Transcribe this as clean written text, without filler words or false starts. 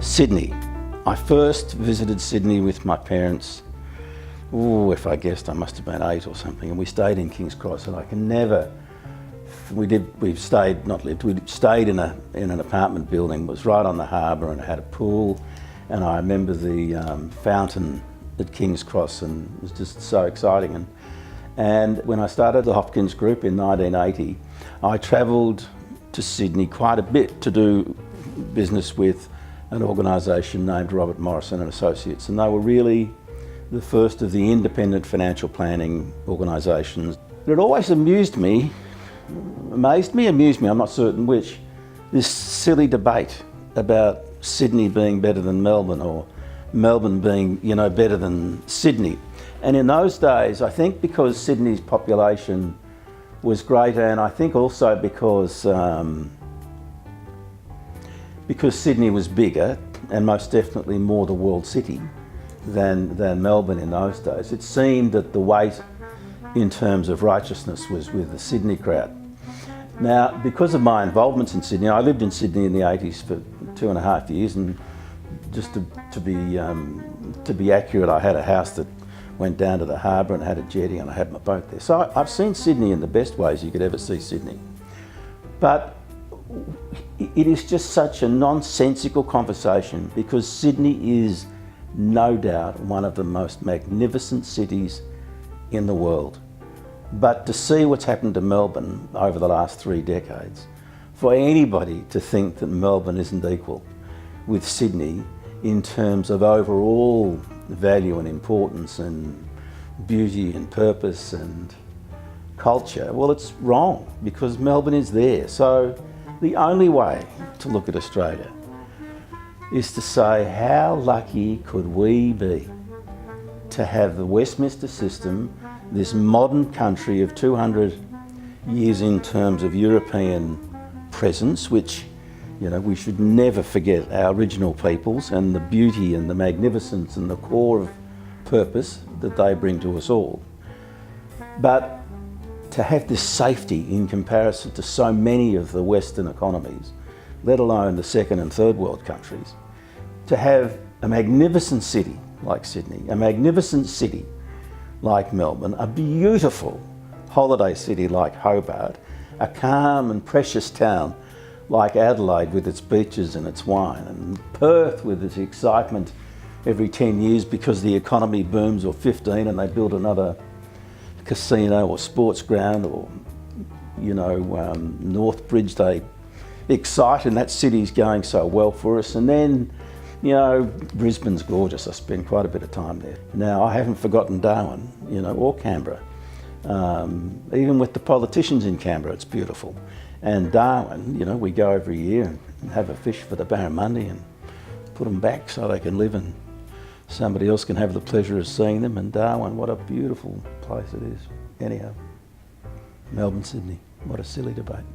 Sydney. I first visited Sydney with my parents. If I guessed, I must have been 8 or something, and we stayed in King's Cross, and I can never. We stayed in an apartment building. It was right on the harbour and it had a pool, and I remember the fountain at King's Cross, and it was just so exciting. And when I started the Hopkins Group in 1980, I travelled to Sydney quite a bit to do business with an organisation named Robert Morrison and Associates, and they were really the first of the independent financial planning organisations. It always amused me, I'm not certain which, this silly debate about Sydney being better than Melbourne, or Melbourne being, better than Sydney. And in those days, I think because Sydney's population was greater, and I think also because Sydney was bigger and most definitely more the world city than Melbourne in those days, it seemed that the weight in terms of righteousness was with the Sydney crowd. Now, because of my involvements in Sydney, I lived in Sydney in the 80s for 2.5 years, and just to be accurate, I had a house that went down to the harbour and had a jetty, and I had my boat there. So I've seen Sydney in the best ways you could ever see Sydney. But it is just such a nonsensical conversation, because Sydney is no doubt one of the most magnificent cities in the world. But to see what's happened to Melbourne over the last 3 decades, for anybody to think that Melbourne isn't equal with Sydney in terms of overall value and importance and beauty and purpose and culture, well, it's wrong, because Melbourne is there. So the only way to look at Australia is to say, how lucky could we be to have the Westminster system, this modern country of 200 years in terms of European presence, which, we should never forget our original peoples and the beauty and the magnificence and the core of purpose that they bring to us all. But to have this safety in comparison to so many of the Western economies, let alone the second and third world countries, to have a magnificent city like Sydney, a magnificent city like Melbourne, a beautiful holiday city like Hobart, a calm and precious town like Adelaide with its beaches and its wine, and Perth with its excitement every 10 years because the economy booms, or 15 and they build another casino or sports ground, or North Bridge, they excite, and that city's going so well for us. And then Brisbane's gorgeous. I spend quite a bit of time there. Now, I haven't forgotten Darwin, or Canberra. Even with the politicians in Canberra, it's beautiful. And Darwin, we go every year and have a fish for the barramundi and put them back so they can live, and somebody else can have the pleasure of seeing them. And Darwin, what a beautiful place it is. Anyhow, Melbourne, Sydney, what a silly debate.